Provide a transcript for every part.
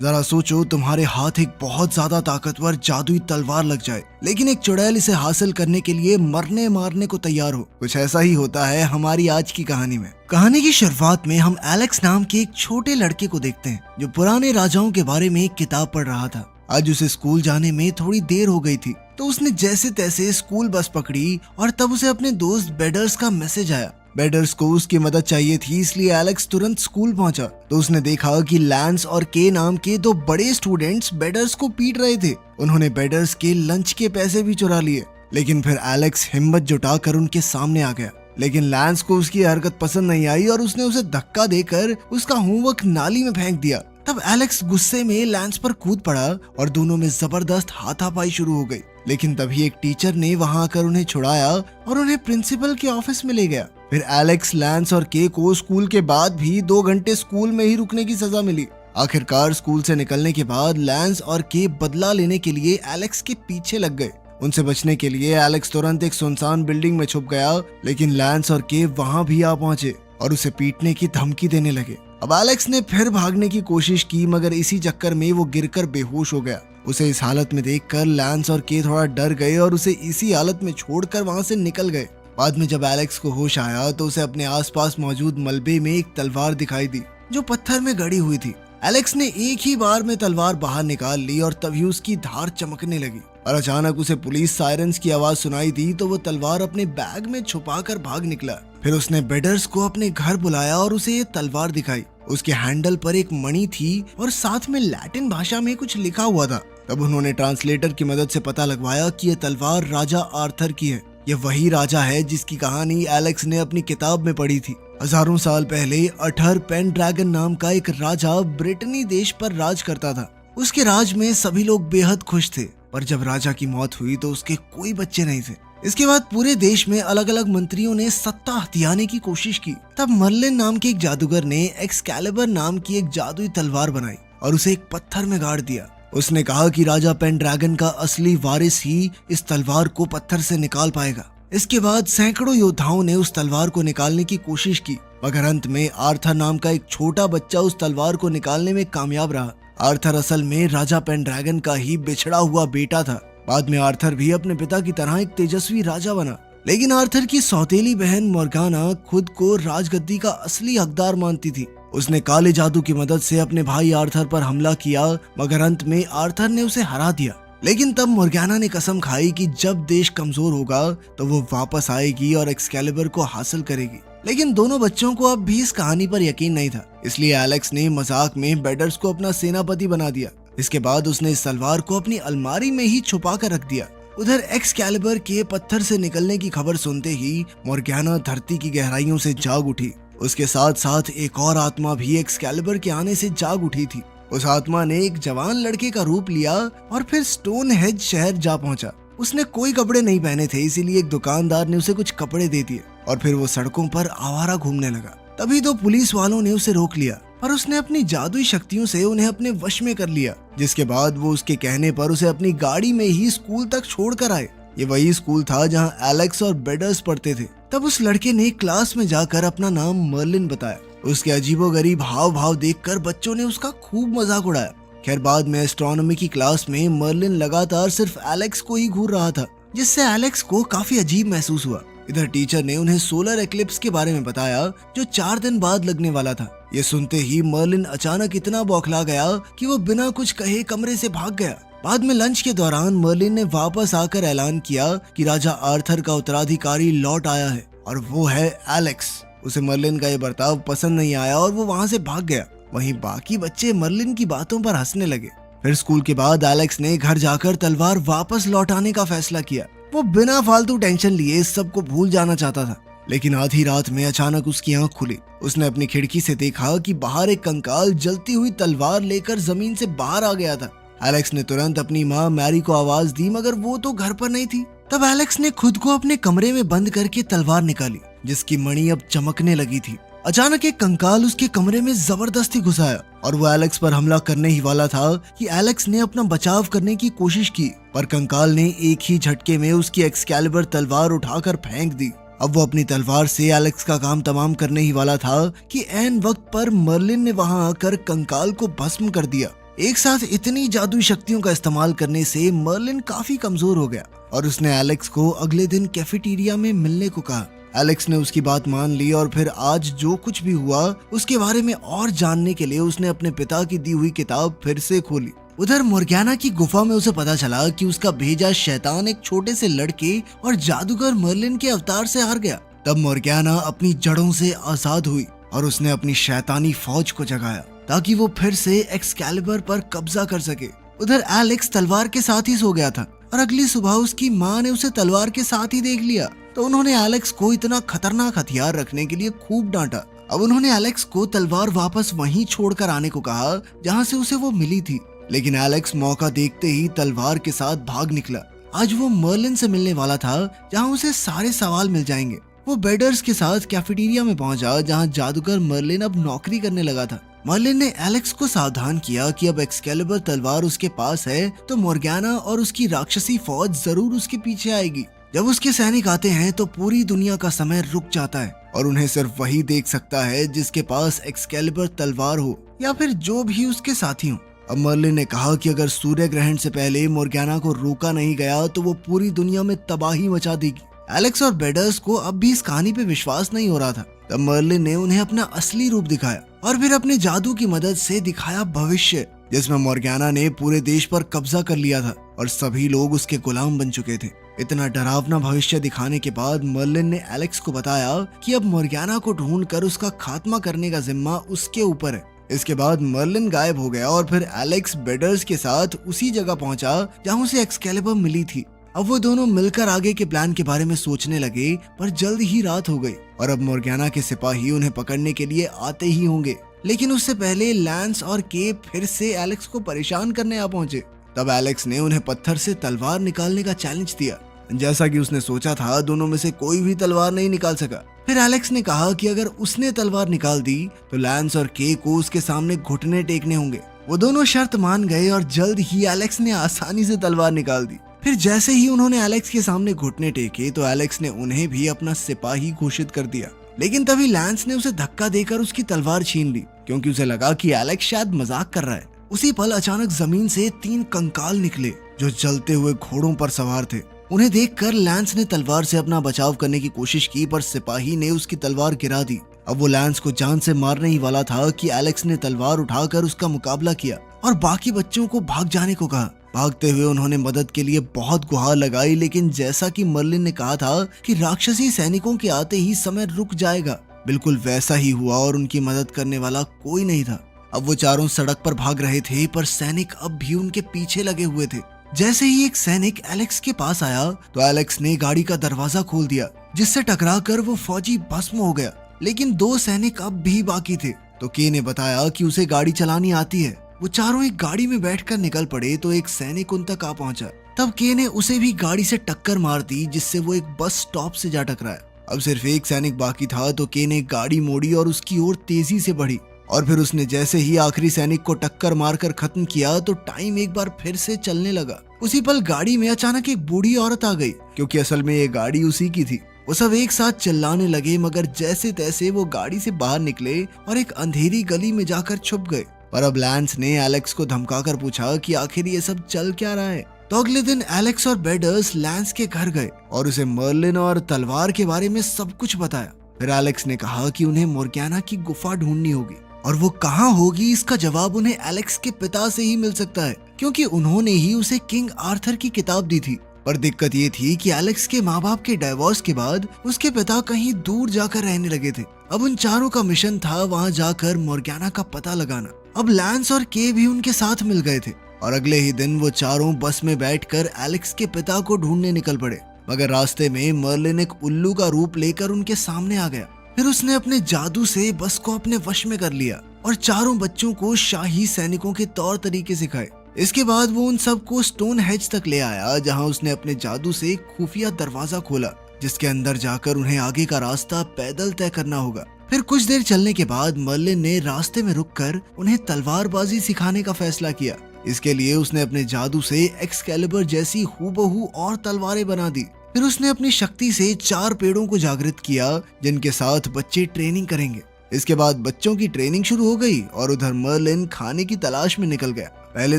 जरा सोचो, तुम्हारे हाथ एक बहुत ज्यादा ताकतवर जादुई तलवार लग जाए, लेकिन एक चुड़ैल इसे हासिल करने के लिए मरने मारने को तैयार हो। कुछ ऐसा ही होता है हमारी आज की कहानी में। कहानी की शुरुआत में हम एलेक्स नाम के एक छोटे लड़के को देखते हैं, जो पुराने राजाओं के बारे में एक किताब पढ़ रहा था। आज उसे स्कूल जाने में थोड़ी देर हो गई थी, तो उसने जैसे तैसे स्कूल बस पकड़ी और तब उसे अपने दोस्त बेडर्स का मैसेज आया। बेडर्स को उसकी मदद चाहिए थी, इसलिए एलेक्स तुरंत स्कूल पहुंचा तो उसने देखा कि लैंस और के नाम के दो बड़े स्टूडेंट्स बेडर्स को पीट रहे थे। उन्होंने बेडर्स के लंच के पैसे भी चुरा लिए, लेकिन फिर एलेक्स हिम्मत जुटाकर उनके सामने आ गया। लेकिन लैंस को उसकी हरकत पसंद नहीं आई और उसने उसे धक्का देकर उसका होमवर्क नाली में फेंक दिया। तब एलेक्स गुस्से में लैंस पर कूद पड़ा और दोनों में जबरदस्त हाथापाई शुरू हो गई। लेकिन तभी एक टीचर ने वहां आकर उन्हें छुड़ाया और उन्हें प्रिंसिपल के ऑफिस में ले गया। फिर एलेक्स, लैंस और के को स्कूल के बाद भी 2 घंटे स्कूल में ही रुकने की सजा मिली। आखिरकार स्कूल से निकलने के बाद लैंस और के बदला लेने के लिए एलेक्स के पीछे लग गए। उनसे बचने के लिए एलेक्स तुरंत एक सुनसान बिल्डिंग में छुप गया, लेकिन लैंस और के वहां भी आ पहुंचे और उसे पीटने की धमकी देने लगे। अब एलेक्स ने फिर भागने की कोशिश की, मगर इसी चक्कर में वो गिरकर बेहोश हो गया। उसे इस हालत में देखकर लैंस और के थोड़ा डर गए और उसे इसी हालत में छोड़कर वहां से निकल गए। बाद में जब एलेक्स को होश आया तो उसे अपने आसपास मौजूद मलबे में एक तलवार दिखाई दी, जो पत्थर में गड़ी हुई थी। एलेक्स ने एक ही बार में तलवार बाहर निकाल ली और तभी उसकी धार चमकने लगी और अचानक उसे पुलिस सायरन्स की आवाज सुनाई दी, तो वो तलवार अपने बैग में छुपाकर भाग निकला। फिर उसने बेडर्स को अपने घर बुलाया और उसे ये तलवार दिखाई। उसके हैंडल पर एक मणि थी और साथ में लैटिन भाषा में कुछ लिखा हुआ था। तब उन्होंने ट्रांसलेटर की मदद से पता लगवाया कि यह तलवार राजा आर्थर की है। यह वही राजा है जिसकी कहानी एलेक्स ने अपनी किताब में पढ़ी थी। हजारों साल पहले अठर पेनड्रैगन नाम का एक राजा ब्रिटेनी देश पर राज करता था। उसके राज में सभी लोग बेहद खुश थे, पर जब राजा की मौत हुई तो उसके कोई बच्चे नहीं थे। इसके बाद पूरे देश में अलग अलग मंत्रियों ने सत्ता हथियाने की कोशिश की। तब मर्लिन नाम के एक जादूगर ने एक्सकैलिबर नाम की एक जादुई तलवार बनाई और उसे एक पत्थर में गाड़ दिया। उसने कहा कि राजा पेनड्रैगन का असली वारिस ही इस तलवार को पत्थर से निकाल पाएगा। इसके बाद सैकड़ों योद्धाओं ने उस तलवार को निकालने की कोशिश की, मगर अंत में आर्थर नाम का एक छोटा बच्चा उस तलवार को निकालने में कामयाब रहा। आर्थर असल में राजा पेनड्रैगन का ही बिछड़ा हुआ बेटा था। बाद में आर्थर भी अपने पिता की तरह एक तेजस्वी राजा बना, लेकिन आर्थर की सौतेली बहन मोर्गाना खुद को राजगद्दी का असली हकदार मानती थी। उसने काले जादू की मदद से अपने भाई आर्थर पर हमला किया, मगर अंत में आर्थर ने उसे हरा दिया। लेकिन तब मोर्गाना ने कसम खाई कि जब देश कमजोर होगा तो वो वापस आएगी और एक्सकैलिबर को हासिल करेगी। लेकिन दोनों बच्चों को अब भी इस कहानी पर यकीन नहीं था, इसलिए एलेक्स ने मजाक में बेडर्स को अपना सेनापति बना दिया। इसके बाद उसने इस तलवार को अपनी अलमारी में ही छुपा कर रख दिया। उधर एक्सकैलिबर के पत्थर से निकलने की खबर सुनते ही मोर्गाना धरती की गहराइयों से जाग उठी। उसके साथ साथ एक और आत्मा भी एक्सकैलिबर के आने से जाग उठी थी। उस आत्मा ने एक जवान लड़के का रूप लिया और फिर स्टोन हेज शहर जा पहुंचा। उसने कोई कपड़े नहीं पहने थे, इसीलिए एक दुकानदार ने उसे कुछ कपड़े दे दिए और फिर वो सड़कों पर आवारा घूमने लगा। तभी तो पुलिस वालों ने उसे रोक लिया, पर उसने अपनी जादुई शक्तियों से उन्हें अपने वश में कर लिया, जिसके बाद वो उसके कहने पर उसे अपनी गाड़ी में ही स्कूल तक छोड़कर आए। ये वही स्कूल था जहाँ एलेक्स और बेडर्स पढ़ते थे। तब उस लड़के ने क्लास में जाकर अपना नाम मर्लिन बताया। उसके अजीबोगरीब हाव भाव देखकर बच्चों ने उसका खूब मजाक उड़ाया। खैर बाद में एस्ट्रोनॉमी की क्लास में मर्लिन लगातार सिर्फ एलेक्स को ही घूर रहा था, जिससे एलेक्स को काफी अजीब महसूस हुआ। इधर टीचर ने उन्हें सोलर एक्लिप्स के बारे में बताया, जो 4 दिन बाद लगने वाला था। ये सुनते ही मर्लिन अचानक इतना बौखला गया कि वो बिना कुछ कहे कमरे से भाग गया। बाद में लंच के दौरान मर्लिन ने वापस आकर ऐलान किया कि राजा आर्थर का उत्तराधिकारी लौट आया है और वो है एलेक्स। उसे मर्लिन का ये बर्ताव पसंद नहीं आया और वो वहाँ से भाग गया। वहीं बाकी बच्चे मर्लिन की बातों पर हंसने लगे। फिर स्कूल के बाद एलेक्स ने घर जाकर तलवार वापस लौटाने का फैसला किया। वो बिना फालतू टेंशन लिए इस सब को भूल जाना चाहता था, लेकिन आधी रात में अचानक उसकी आंख खुली। उसने अपनी खिड़की से देखा कि बाहर एक कंकाल जलती हुई तलवार लेकर जमीन से बाहर आ गया था। एलेक्स ने तुरंत अपनी माँ मैरी को आवाज दी, मगर वो तो घर पर नहीं थी। तब एलेक्स ने खुद को अपने कमरे में बंद करके तलवार निकाली, जिसकी मणि अब चमकने लगी थी। अचानक एक कंकाल उसके कमरे में जबरदस्ती घुस आया और वो एलेक्स पर हमला करने ही वाला था कि एलेक्स ने अपना बचाव करने की कोशिश की, पर कंकाल ने एक ही झटके में उसकी एक्सकैलिबर तलवार उठाकर फेंक दी। अब वो अपनी तलवार से एलेक्स का काम तमाम करने ही वाला था कि ऐन वक्त पर मर्लिन ने वहां आकर कंकाल को भस्म कर दिया। एक साथ इतनी जादुई शक्तियों का इस्तेमाल करने से मर्लिन काफी कमजोर हो गया और उसने एलेक्स को अगले दिन कैफेटेरिया में मिलने को कहा। एलेक्स ने उसकी बात मान ली और फिर आज जो कुछ भी हुआ उसके बारे में और जानने के लिए उसने अपने पिता की दी हुई किताब फिर से खोली। उधर मोर्गाना की गुफा में उसे पता चला कि उसका भेजा शैतान एक छोटे से लड़के और जादूगर मर्लिन के अवतार से हार गया। तब मोर्गाना अपनी जड़ों से आजाद हुई और उसने अपनी शैतानी फौज को जगाया ताकि वो फिर से एक्सकैलिबर पर कब्जा कर सके। उधर एलेक्स तलवार के साथ ही सो गया था और अगली सुबह उसकी माँ ने उसे तलवार के साथ ही देख लिया, तो उन्होंने एलेक्स को इतना खतरनाक हथियार रखने के लिए खूब डांटा। अब उन्होंने एलेक्स को तलवार वापस वहीं छोड़कर आने को कहा जहाँ से उसे वो मिली थी, लेकिन एलेक्स मौका देखते ही तलवार के साथ भाग निकला। आज वो मर्लिन से मिलने वाला था जहाँ उसे सारे सवाल मिल जाएंगे। वो बेडर्स के साथ कैफेटेरिया में पहुंचा जहाँ जादूगर मर्लिन अब नौकरी करने लगा था। मर्लिन ने एलेक्स को सावधान किया कि अब एक्सकैलिबर तलवार उसके पास है तो मोर्गाना और उसकी राक्षसी फौज जरूर उसके पीछे आएगी। जब उसके सैनिक आते हैं तो पूरी दुनिया का समय रुक जाता है और उन्हें सिर्फ वही देख सकता है जिसके पास एक्सकैलिबर तलवार हो या फिर जो भी उसके साथी हो। अब मर्लिन ने कहा कि अगर सूर्य ग्रहण से पहले मोर्गाना को रोका नहीं गया तो वो पूरी दुनिया में तबाही मचा देगी। एलेक्स और बेडर्स को अब भी इस कहानी पे विश्वास नहीं हो रहा था। तब मर्लिन ने उन्हें अपना असली रूप दिखाया और फिर अपने जादू की मदद से दिखाया भविष्य, जिसमें मोर्गाना ने पूरे देश पर कब्जा कर लिया था और सभी लोग उसके गुलाम बन चुके थे। इतना डरावना भविष्य दिखाने के बाद मर्लिन ने एलेक्स को बताया कि अब मोर्गाना को ढूंढकर उसका खात्मा करने का जिम्मा उसके ऊपर है। इसके बाद मर्लिन गायब हो गया और फिर एलेक्स बेडर्स के साथ उसी जगह पहुंचा जहां उसे एक्सकैलिबर मिली थी। अब वो दोनों मिलकर आगे के प्लान के बारे में सोचने लगे, पर जल्द ही रात हो गई और अब मोर्गाना के सिपाही उन्हें पकड़ने के लिए आते ही होंगे। लेकिन उससे पहले लैंस और के फिर से एलेक्स को परेशान करने आ पहुंचे। तब एलेक्स ने उन्हें पत्थर से तलवार निकालने का चैलेंज दिया। जैसा कि उसने सोचा था, दोनों में से कोई भी तलवार नहीं निकाल सका। फिर एलेक्स ने कहा कि अगर उसने तलवार निकाल दी तो लैंस और के को उसके सामने घुटने टेकने होंगे। वो दोनों शर्त मान गए और जल्द ही एलेक्स ने आसानी से तलवार निकाल दी। फिर जैसे ही उन्होंने एलेक्स के सामने घुटने टेके तो एलेक्स ने उन्हें भी अपना सिपाही घोषित कर दिया। लेकिन तभी लैंस ने उसे धक्का देकर उसकी तलवार छीन ली, क्योंकि उसे लगा कि एलेक्स शायद मजाक कर रहा है। उसी पल अचानक जमीन से 3 कंकाल निकले जो जलते हुए घोड़ों पर सवार थे। उन्हें देखकर लैंस ने तलवार से अपना बचाव करने की कोशिश की, पर सिपाही ने उसकी तलवार गिरा दी। अब वो लैंस को जान से मारने ही वाला था कि एलेक्स ने तलवार उठाकर उसका मुकाबला किया और बाकी बच्चों को भाग जाने को कहा। भागते हुए उन्होंने मदद के लिए बहुत गुहार लगाई, लेकिन जैसा कि मर्लिन ने कहा था कि राक्षसी सैनिकों के आते ही समय रुक जाएगा, बिल्कुल वैसा ही हुआ और उनकी मदद करने वाला कोई नहीं था। अब वो चारों सड़क पर भाग रहे थे, पर सैनिक अब भी उनके पीछे लगे हुए थे। जैसे ही एक सैनिक एलेक्स के पास आया तो एलेक्स ने गाड़ी का दरवाजा खोल दिया, जिससे टकराकर वो फौजी भस्म हो गया। लेकिन 2 सैनिक अब भी बाकी थे। तो के ने बताया कि उसे गाड़ी चलानी आती है। वो चारों एक गाड़ी में बैठकर निकल पड़े तो एक सैनिक उन तक आ पहुंचा। तब के ने उसे भी गाड़ी से टक्कर मार दी, जिससे वो एक बस स्टॉप से जा टकराया। अब सिर्फ एक सैनिक बाकी था तो के ने गाड़ी मोड़ी और उसकी ओर तेजी से बढ़ी और फिर उसने जैसे ही आखिरी सैनिक को टक्कर मारकर खत्म किया तो टाइम एक बार फिर से चलने लगा। उसी पल गाड़ी में अचानक एक बूढ़ी औरत आ गई, क्योंकि असल में ये गाड़ी उसी की थी। वो सब एक साथ चिल्लाने लगे, मगर जैसे तैसे वो गाड़ी से बाहर निकले और एक अंधेरी गली में जाकर छुप गए। पर अब लैंस ने एलेक्स को धमकाकर पूछा कि आखिर ये सब चल क्या रहा है। तो अगले दिन एलेक्स और बेडर्स लैंस के घर गए और उसे मर्लिन और तलवार के बारे में सब कुछ बताया। फिर एलेक्स ने कहा कि उन्हें मोर्गाना की गुफा ढूंढनी होगी और वो कहाँ होगी, इसका जवाब उन्हें एलेक्स के पिता से ही मिल सकता है, क्योंकि उन्होंने ही उसे किंग आर्थर की किताब दी थी। पर दिक्कत ये थी कि एलेक्स के माँ बाप के डाइवोर्स के बाद उसके पिता कहीं दूर जाकर रहने लगे थे। अब उन चारों का मिशन था वहाँ जाकर मोर्गाना का पता लगाना। अब लैंस और के भी उनके साथ मिल गए थे और अगले ही दिन वो चारों बस में बैठकर एलेक्स के पिता को ढूंढने निकल पड़े। मगर रास्ते में मर्लिन एक उल्लू का रूप लेकर उनके सामने आ गया। फिर उसने अपने जादू से बस को अपने वश में कर लिया और चारों बच्चों को शाही सैनिकों के तौर तरीके सिखाए। इसके बाद वो उन सबको स्टोन हेज तक ले आया, जहां उसने अपने जादू से खुफिया दरवाजा खोला, जिसके अंदर जाकर उन्हें आगे का रास्ता पैदल तय करना होगा। फिर कुछ देर चलने के बाद मर्लिन ने रास्ते में रुककर उन्हें तलवारबाजी सिखाने का फैसला किया। इसके लिए उसने अपने जादू से एक्सकैलिबर जैसी हूबहू और तलवारें बना दी। फिर उसने अपनी शक्ति से 4 पेड़ों को जागृत किया, जिनके साथ बच्चे ट्रेनिंग करेंगे। इसके बाद बच्चों की ट्रेनिंग शुरू हो गई और उधर मर्लिन खाने की तलाश में निकल गया। पहले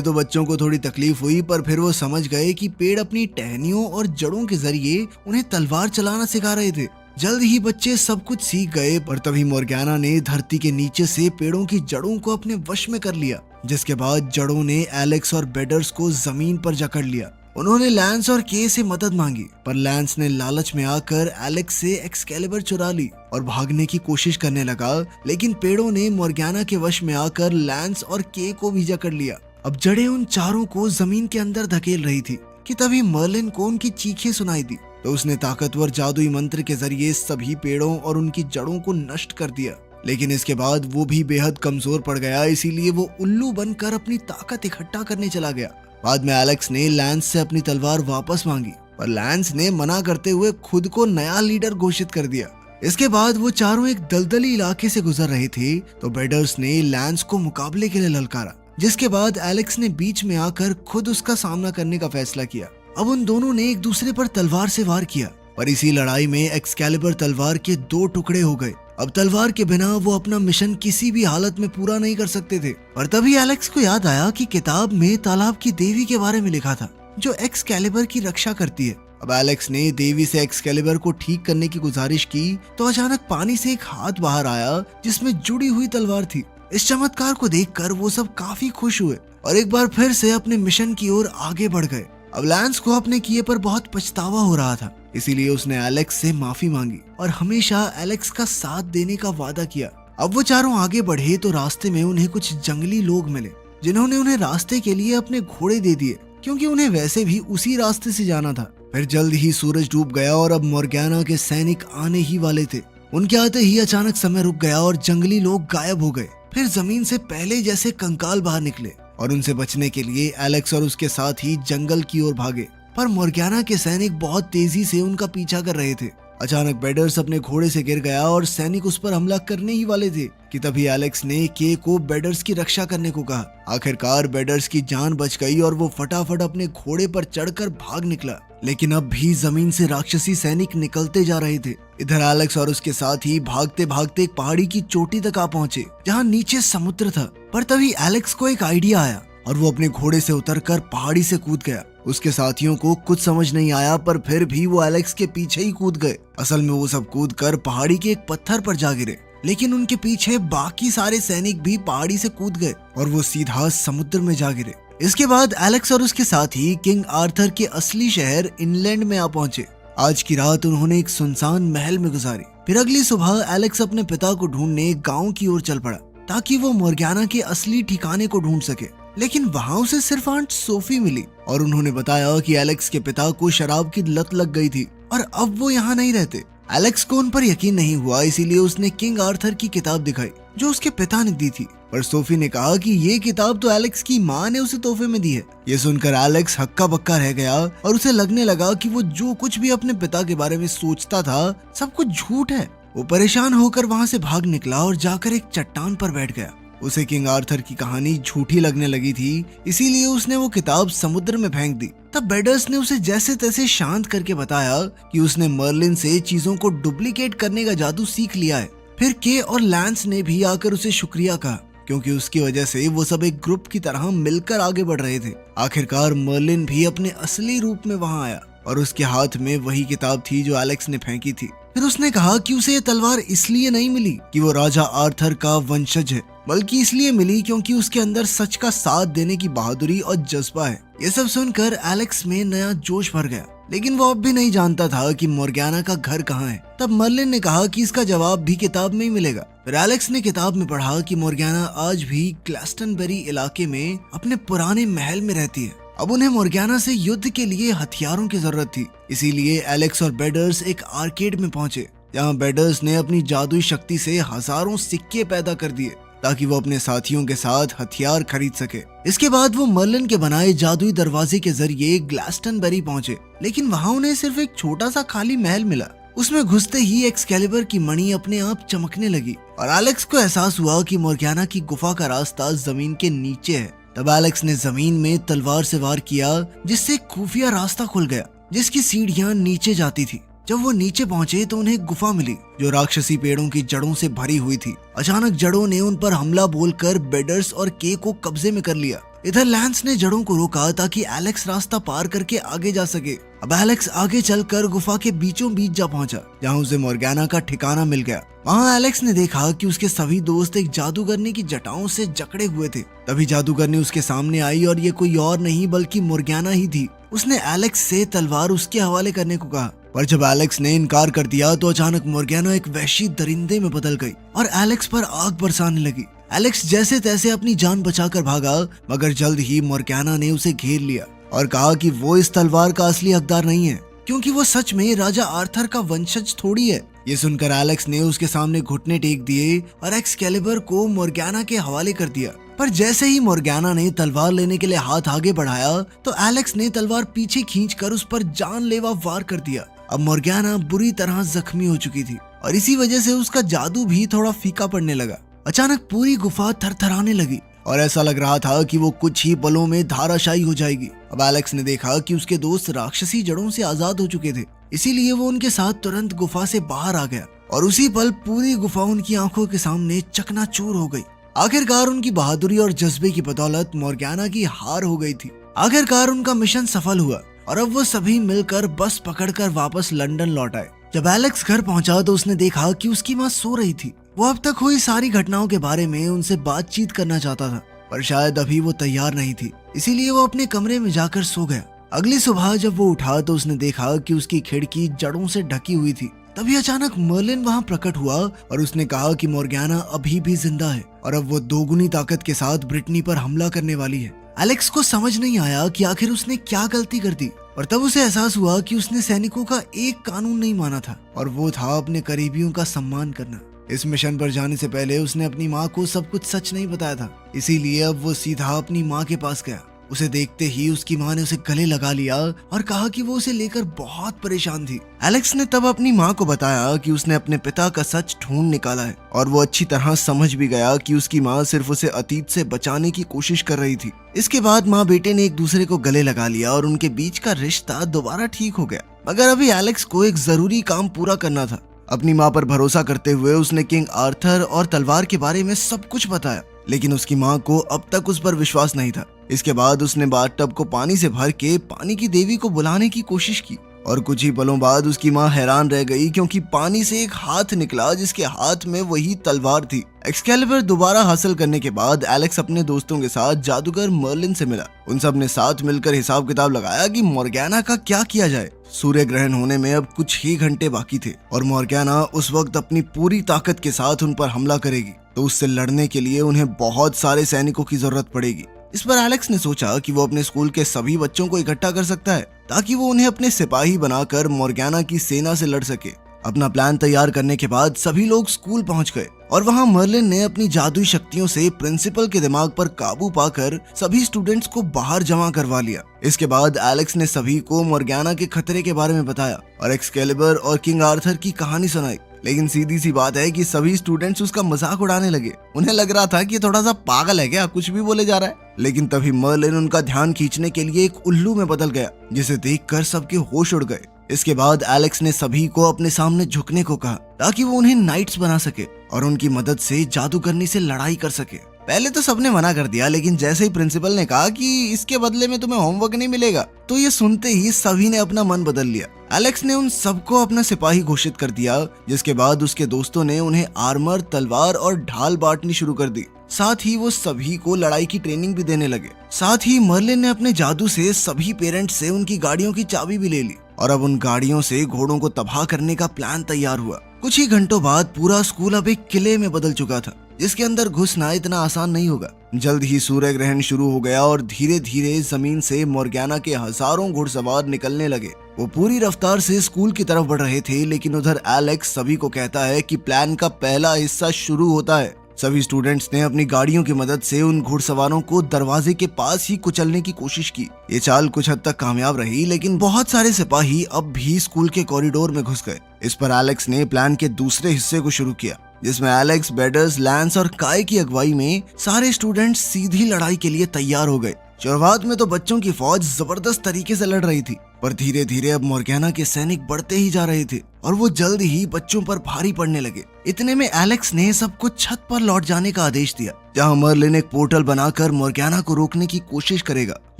तो बच्चों को थोड़ी तकलीफ हुई, पर फिर वो समझ गए कि पेड़ अपनी टहनियों और जड़ों के जरिए उन्हें तलवार चलाना सिखा रहे थे। जल्द ही बच्चे सब कुछ सीख गए, पर तभी मोर्गाना ने धरती के नीचे से पेड़ों की जड़ों को अपने वश में कर लिया, जिसके बाद जड़ों ने एलेक्स और बेडर्स को जमीन पर जकड़ लिया। उन्होंने लैंस और के से मदद मांगी, पर लैंस ने लालच में आकर एलेक्स से एक्सकैलिबर चुरा ली और भागने की कोशिश करने लगा, लेकिन पेड़ों ने मोर्गाना के वश में आकर लैंस और के को भी जकड़ लिया। अब जड़ें उन चारों को जमीन के अंदर धकेल रही थी कि तभी मर्लिन को उनकी चीखें सुनाई दी, तो उसने ताकतवर जादुई मंत्र के जरिए सभी पेड़ों और उनकी जड़ों को नष्ट कर दिया। लेकिन इसके बाद वो भी बेहद कमजोर पड़ गया, इसीलिए वो उल्लू बनकर अपनी ताकत इकट्ठा करने चला गया। बाद में एलेक्स ने लैंस से अपनी तलवार वापस मांगी, पर लैंस ने मना करते हुए खुद को नया लीडर घोषित कर दिया। इसके बाद वो चारों एक दलदली इलाके से गुजर रहे थे, तो बेडर्स ने लैंस को मुकाबले के लिए ललकारा, जिसके बाद एलेक्स ने बीच में आकर खुद उसका सामना करने का फैसला किया। अब उन दोनों ने एक दूसरे पर तलवार से वार किया, पर इसी लड़ाई में एक्सकैलिबर तलवार के 2 टुकड़े हो गए। अब तलवार के बिना वो अपना मिशन किसी भी हालत में पूरा नहीं कर सकते थे। और तभी एलेक्स को याद आया कि किताब में तालाब की देवी के बारे में लिखा था, जो एक्सकैलिबर की रक्षा करती है। अब एलेक्स ने देवी से एक्सकैलिबर को ठीक करने की गुजारिश की, तो अचानक पानी से एक हाथ बाहर आया जिसमें जुड़ी हुई तलवार थी। इस चमत्कार को देखकर वो सब काफी खुश हुए और एक बार फिर से अपने मिशन की ओर आगे बढ़ गए। अब लैंस को अपने किए पर बहुत पछतावा हो रहा था, इसीलिए उसने एलेक्स से माफी मांगी और हमेशा एलेक्स का साथ देने का वादा किया। अब वो चारों आगे बढ़े तो रास्ते में उन्हें कुछ जंगली लोग मिले, जिन्होंने उन्हें रास्ते के लिए अपने घोड़े दे दिए, क्योंकि उन्हें वैसे भी उसी रास्ते से जाना था। फिर जल्द ही सूरज डूब गया और अब मोर्गाना के सैनिक आने ही वाले थे। उनके आते ही अचानक समय रुक गया और जंगली लोग गायब हो गए। फिर जमीन से पहले जैसे कंकाल बाहर निकले और उनसे बचने के लिए एलेक्स और उसके साथ ही जंगल की ओर भागे, पर मोर्गाना के सैनिक बहुत तेजी से उनका पीछा कर रहे थे। अचानक बेडर्स अपने घोड़े से गिर गया और सैनिक उस पर हमला करने ही वाले थे कि तभी एलेक्स ने के को बेडर्स की रक्षा करने को कहा। आखिरकार बेडर्स की जान बच गई और वो फटाफट अपने घोड़े पर चढ़कर भाग निकला, लेकिन अब भी जमीन से राक्षसी सैनिक निकलते जा रहे थे। इधर एलेक्स और उसके साथ ही भागते भागते एक पहाड़ी की चोटी तक आ पहुंचे, जहां नीचे समुद्र था। पर तभी एलेक्स को एक आइडिया आया और वो अपने घोड़े से उतरकर पहाड़ी से कूद गया। उसके साथियों को कुछ समझ नहीं आया, पर फिर भी वो एलेक्स के पीछे ही कूद गए। असल में वो सब कूद कर पहाड़ी के एक पत्थर पर जा गिरे, लेकिन उनके पीछे बाकी सारे सैनिक भी पहाड़ी से कूद गए और वो सीधा समुद्र में जा गिरे। इसके बाद एलेक्स और उसके साथी किंग आर्थर के असली शहर इंग्लैंड में आ पहुंचे। आज की रात उन्होंने एक सुनसान महल में गुजारी। फिर अगली सुबह एलेक्स अपने पिता को ढूंढने गांव की ओर चल पड़ा, ताकि वो मोर्गाना के असली ठिकाने को ढूंढ सके। लेकिन वहां उसे सिर्फ आंट सोफी मिली और उन्होंने बताया कि एलेक्स के पिता को शराब की लत लग गई थी और अब वो यहाँ नहीं रहते। एलेक्स को उन पर यकीन नहीं हुआ, इसीलिए उसने किंग आर्थर की किताब दिखाई जो उसके पिता ने दी थी। पर सोफी ने कहा कि ये किताब तो एलेक्स की माँ ने उसे तोहफे में दी है। ये सुनकर एलेक्स हक्का बक्का रह गया और उसे लगने लगा कि वो जो कुछ भी अपने पिता के बारे में सोचता था सब कुछ झूठ है। वो परेशान होकर वहाँ से भाग निकला और जाकर एक चट्टान पर बैठ गया। उसे किंग आर्थर की कहानी झूठी लगने लगी थी, इसीलिए उसने वो किताब समुद्र में फेंक दी। तब बेडर्स ने उसे जैसे तैसे शांत करके बताया कि उसने मर्लिन से चीजों को डुप्लीकेट करने का जादू सीख लिया है। फिर के और लैंस ने भी आकर उसे शुक्रिया कहा, क्योंकि उसकी वजह से वो सब एक ग्रुप की तरह मिलकर आगे बढ़ रहे थे। आखिरकार मर्लिन भी अपने असली रूप में वहां आया और उसके हाथ में वही किताब थी जो एलेक्स ने फेंकी थी। फिर उसने कहा कि उसे ये तलवार इसलिए नहीं मिली कि वो राजा आर्थर का वंशज है, बल्कि इसलिए मिली क्योंकि उसके अंदर सच का साथ देने की बहादुरी और जज्बा है। ये सब सुनकर एलेक्स में नया जोश भर गया, लेकिन वो अब भी नहीं जानता था कि मोर्गाना का घर कहाँ है। तब मर्लिन ने कहा कि इसका जवाब भी किताब में ही मिलेगा। फिर एलेक्स ने किताब में पढ़ा कि मोर्गाना आज भी ग्लास्टनबरी इलाके में अपने पुराने महल में रहती है। अब उन्हें मोर्गाना से युद्ध के लिए हथियारों की जरूरत थी, इसीलिए एलेक्स और बेडर्स एक आर्केड में पहुंचे, जहां बेडर्स ने अपनी जादुई शक्ति से हजारों सिक्के पैदा कर दिए ताकि वो अपने साथियों के साथ हथियार खरीद सके। इसके बाद वो मर्लिन के बनाए जादुई दरवाजे के जरिए ग्लास्टनबरी पहुंचे, लेकिन वहां उन्हें सिर्फ एक छोटा सा खाली महल मिला। उसमें घुसते ही एक्सकैलिबर की मणि अपने आप चमकने लगी और एलेक्स को एहसास हुआ कि मोर्गाना की गुफा का रास्ता जमीन के नीचे है। तब एलेक्स ने जमीन में तलवार से वार किया, जिससे खुफिया रास्ता खुल गया जिसकी सीढ़ियां नीचे जाती थी। जब वो नीचे पहुंचे तो उन्हें गुफा मिली जो राक्षसी पेड़ों की जड़ों से भरी हुई थी। अचानक जड़ों ने उन पर हमला बोलकर बेडर्स और के को कब्जे में कर लिया इधर लैंस ने जड़ों को रोका ताकि एलेक्स रास्ता पार करके आगे जा सके। अब एलेक्स आगे चलकर गुफा के बीचों बीच जा पहुंचा, जहां उसे मोर्गाना का ठिकाना मिल गया। वहां एलेक्स ने देखा कि उसके सभी दोस्त एक जादूगरनी की जटाओं से जकड़े हुए थे। तभी जादूगरनी उसके सामने आई और ये कोई और नहीं बल्कि मोर्गाना ही थी। उसने एलेक्स से तलवार उसके हवाले करने को कहा, पर जब एलेक्स ने इनकार कर दिया तो अचानक मोर्गाना एक वहशी दरिंदे में बदल गई और एलेक्स पर आग बरसाने लगी। एलेक्स जैसे तैसे अपनी जान बचाकर भागा, मगर जल्द ही मोर्गाना ने उसे घेर लिया और कहा कि वो इस तलवार का असली हकदार नहीं है, क्योंकि वो सच में राजा आर्थर का वंशज थोड़ी है। ये सुनकर एलेक्स ने उसके सामने घुटने टेक दिए और एक्सकैलिबर को मोर्गाना के हवाले कर दिया। पर जैसे ही मोर्गाना ने तलवार लेने के लिए हाथ आगे बढ़ाया तो एलेक्स ने तलवार पीछे खींचकर उस पर जानलेवा वार कर दिया। अब मोर्गाना बुरी तरह जख्मी हो चुकी थी और इसी वजह से उसका जादू भी थोड़ा फीका पड़ने लगा। अचानक पूरी गुफा थरथराने लगी और ऐसा लग रहा था कि वो कुछ ही पलों में धाराशायी हो जाएगी। अब एलेक्स ने देखा कि उसके दोस्त राक्षसी जड़ों से आजाद हो चुके थे, इसीलिए वो उनके साथ तुरंत गुफा से बाहर आ गया और उसी पल पूरी गुफा उनकी आंखों के सामने चकनाचूर हो गई। आखिरकार उनकी बहादुरी और जज्बे की बदौलत मोर्गाना की हार हो गई थी। आखिरकार उनका मिशन सफल हुआ और अब वो सभी मिलकर बस पकड़कर वापस लंदन लौट आए। जब एलेक्स घर पहुंचा तो उसने देखा कि उसकी माँ सो रही थी। वो अब तक हुई सारी घटनाओं के बारे में उनसे बातचीत करना चाहता था, पर शायद अभी वो तैयार नहीं थी, इसीलिए वो अपने कमरे में जाकर सो गया। अगली सुबह जब वो उठा तो उसने देखा कि उसकी खिड़की जड़ों से ढकी हुई थी। तभी अचानक मर्लिन वहाँ प्रकट हुआ और उसने कहा कि मोर्गाना अभी भी जिंदा है और अब वो दोगुनी ताकत के साथ ब्रिटनी पर हमला करने वाली है। एलेक्स को समझ नहीं आया कि आखिर उसने क्या गलती कर दी और तब उसे एहसास हुआ कि उसने सैनिकों का एक कानून नहीं माना था और वो था अपने करीबियों का सम्मान करना। इस मिशन पर जाने से पहले उसने अपनी माँ को सब कुछ सच नहीं बताया था, इसीलिए अब वो सीधा अपनी माँ के पास गया। उसे देखते ही उसकी माँ ने उसे गले लगा लिया और कहा कि वो उसे लेकर बहुत परेशान थी। एलेक्स ने तब अपनी माँ को बताया कि उसने अपने पिता का सच ढूंढ निकाला है और वो अच्छी तरह समझ भी गया कि उसकी माँ सिर्फ उसे अतीत से बचाने की कोशिश कर रही थी। इसके बाद माँ बेटे ने एक दूसरे को गले लगा लिया और उनके बीच का रिश्ता दोबारा ठीक हो गया। मगर अभी एलेक्स को एक जरूरी काम पूरा करना था। अपनी माँ पर भरोसा करते हुए उसने किंग आर्थर और तलवार के बारे में सब कुछ बताया, लेकिन उसकी माँ को अब तक उस पर विश्वास नहीं था। इसके बाद उसने बाथटब को पानी से भर के पानी की देवी को बुलाने की कोशिश की और कुछ ही पलों बाद उसकी माँ हैरान रह गई, क्योंकि पानी से एक हाथ निकला जिसके हाथ में वही तलवार थी। एक्सकैलिबर दोबारा हासिल करने के बाद एलेक्स अपने दोस्तों के साथ जादूगर मर्लिन से मिला। उन सब ने साथ मिलकर हिसाब किताब लगाया कि मोर्गाना का क्या किया जाए। सूर्य ग्रहण होने में अब कुछ ही घंटे बाकी थे और मोर्गाना उस वक्त अपनी पूरी ताकत के साथ उन पर हमला करेगी, तो उससे लड़ने के लिए उन्हें बहुत सारे सैनिकों की जरूरत पड़ेगी। इस पर एलेक्स ने सोचा कि वो अपने स्कूल के सभी बच्चों को इकट्ठा कर सकता है ताकि वो उन्हें अपने सिपाही बनाकर मोर्गाना की सेना से लड़ सके। अपना प्लान तैयार करने के बाद सभी लोग स्कूल पहुंच गए और वहां मर्लिन ने अपनी जादुई शक्तियों से प्रिंसिपल के दिमाग पर काबू पाकर सभी स्टूडेंट्स को बाहर जमा करवा लिया। इसके बाद एलेक्स ने सभी को मोर्गाना के खतरे के बारे में बताया और एक्सकैलिबर और किंग आर्थर की कहानी सुनाई। लेकिन सीधी सी बात है कि सभी स्टूडेंट्स उसका मजाक उड़ाने लगे। उन्हें लग रहा था कि ये थोड़ा सा पागल है क्या, कुछ भी बोले जा रहा है। लेकिन तभी मर्लिन उनका ध्यान खींचने के लिए एक उल्लू में बदल गया, जिसे देखकर सबके होश उड़ गए। इसके बाद एलेक्स ने सभी को अपने सामने झुकने को कहा ताकि वो उन्हें नाइट्स बना सके और उनकी मदद से जादूगरनी से लड़ाई कर सके। पहले तो सबने मना कर दिया, लेकिन जैसे ही प्रिंसिपल ने कहा कि इसके बदले में तुम्हें होमवर्क नहीं मिलेगा, तो ये सुनते ही सभी ने अपना मन बदल लिया। एलेक्स ने उन सबको अपना सिपाही घोषित कर दिया, जिसके बाद उसके दोस्तों ने उन्हें आर्मर, तलवार और ढाल बांटनी शुरू कर दी। साथ ही वो सभी को लड़ाई की ट्रेनिंग भी देने लगे। साथ ही मर्लिन ने अपने जादू से सभी पेरेंट्स से उनकी गाड़ियों की चाबी भी ले ली और अब उन गाड़ियों से घोड़ों को तबाह करने का प्लान तैयार हुआ। कुछ ही घंटों बाद पूरा स्कूल अब एक किले में बदल चुका था, जिसके अंदर घुसना इतना आसान नहीं होगा। जल्द ही सूर्य ग्रहण शुरू हो गया और धीरे धीरे जमीन से मोर्गाना के हजारों घुड़सवार निकलने लगे। वो पूरी रफ्तार से स्कूल की तरफ बढ़ रहे थे, लेकिन उधर एलेक्स सभी को कहता है कि प्लान का पहला हिस्सा शुरू होता है। सभी स्टूडेंट्स ने अपनी गाड़ियों की मदद से उन घुड़सवारों को दरवाजे के पास ही कुचलने की कोशिश की। ये चाल कुछ हद तक कामयाब रही, लेकिन बहुत सारे सिपाही अब भी स्कूल के कॉरिडोर में घुस गए। इस पर एलेक्स ने प्लान के दूसरे हिस्से को शुरू किया, जिसमें एलेक्स, बेडर्स, लैंस और काय की अगुवाई में सारे स्टूडेंट्स सीधी लड़ाई के लिए तैयार हो गए। शुरुआत में तो बच्चों की फौज जबरदस्त तरीके से लड़ रही थी, पर धीरे धीरे अब मोर्गाना के सैनिक बढ़ते ही जा रहे थे और वो जल्द ही बच्चों पर भारी पड़ने लगे। इतने में एलेक्स ने सबको छत पर लौट जाने का आदेश दिया जहाँ मर्लिन एक पोर्टल बनाकर मोर्गेना को रोकने की कोशिश करेगा,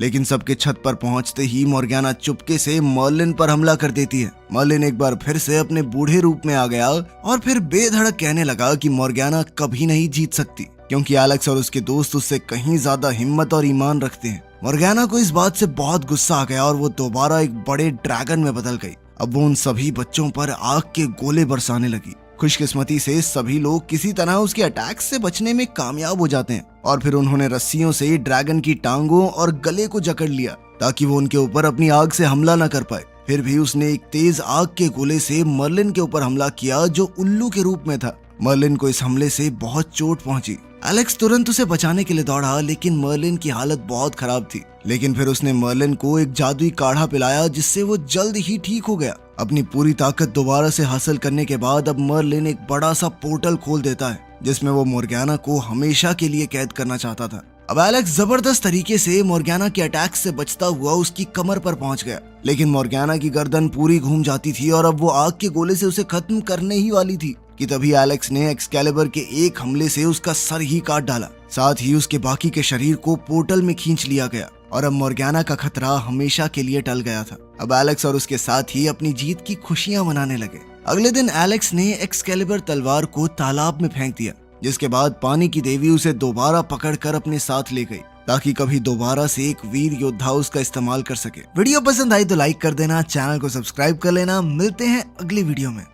लेकिन सबके छत पर पहुंचते ही मोर्गेना चुपके से मर्लिन पर हमला कर देती है। मर्लिन एक बार फिर से अपने बूढ़े रूप में आ गया और फिर बेधड़क कहने लगा कि मोर्गेना कभी नहीं जीत सकती, क्योंकि एलेक्स और उसके दोस्त उससे कहीं ज्यादा हिम्मत और ईमान रखते हैं। मोर्गेना को इस बात से बहुत गुस्सा आ गया और वो दोबारा एक बड़े ड्रैगन में बदल गई। अब वो उन सभी बच्चों पर आग के गोले बरसाने लगी। खुशकिस्मती से सभी लोग किसी तरह उसके अटैक से बचने में कामयाब हो जाते हैं और फिर उन्होंने रस्सियों से ड्रैगन की टांगों और गले को जकड़ लिया ताकि वो उनके ऊपर अपनी आग से हमला न कर पाए। फिर भी उसने एक तेज आग के गोले से मर्लिन के ऊपर हमला किया जो उल्लू के रूप में था। मर्लिन को इस हमले से बहुत चोट पहुंची। एलेक्स तुरंत उसे बचाने के लिए दौड़ा, लेकिन मर्लिन की हालत बहुत खराब थी। लेकिन फिर उसने मर्लिन को एक जादुई काढ़ा पिलाया जिससे वो जल्द ही ठीक हो गया। अपनी पूरी ताकत दोबारा से हासिल करने के बाद अब मर्लिन एक बड़ा सा पोर्टल खोल देता है जिसमें वो मोर्गेना को हमेशा के लिए कैद करना चाहता था। अब एलेक्स जबरदस्त तरीके से मोर्गेना के अटैक से बचता हुआ उसकी कमर पर पहुंच गया, लेकिन मोर्गेना की गर्दन पूरी घूम जाती थी और अब वो आग के गोले से उसे खत्म करने ही वाली थी कि तभी एलेक्स ने एक्सकैलिबर के एक हमले से उसका सर ही काट डाला। साथ ही उसके बाकी के शरीर को पोर्टल में खींच लिया गया और अब मोर्गेना का खतरा हमेशा के लिए टल गया था। अब एलेक्स और उसके साथ ही अपनी जीत की खुशियां मनाने लगे। अगले दिन एलेक्स ने एक्सकैलिबर तलवार को तालाब में फेंक दिया, जिसके बाद पानी की देवी उसे दोबारा पकड़कर अपने साथ ले गई ताकि कभी दोबारा से एक वीर योद्धा उसका इस्तेमाल कर सके। वीडियो पसंद आई तो लाइक कर देना, चैनल को सब्सक्राइब कर लेना। मिलते हैं अगली वीडियो में।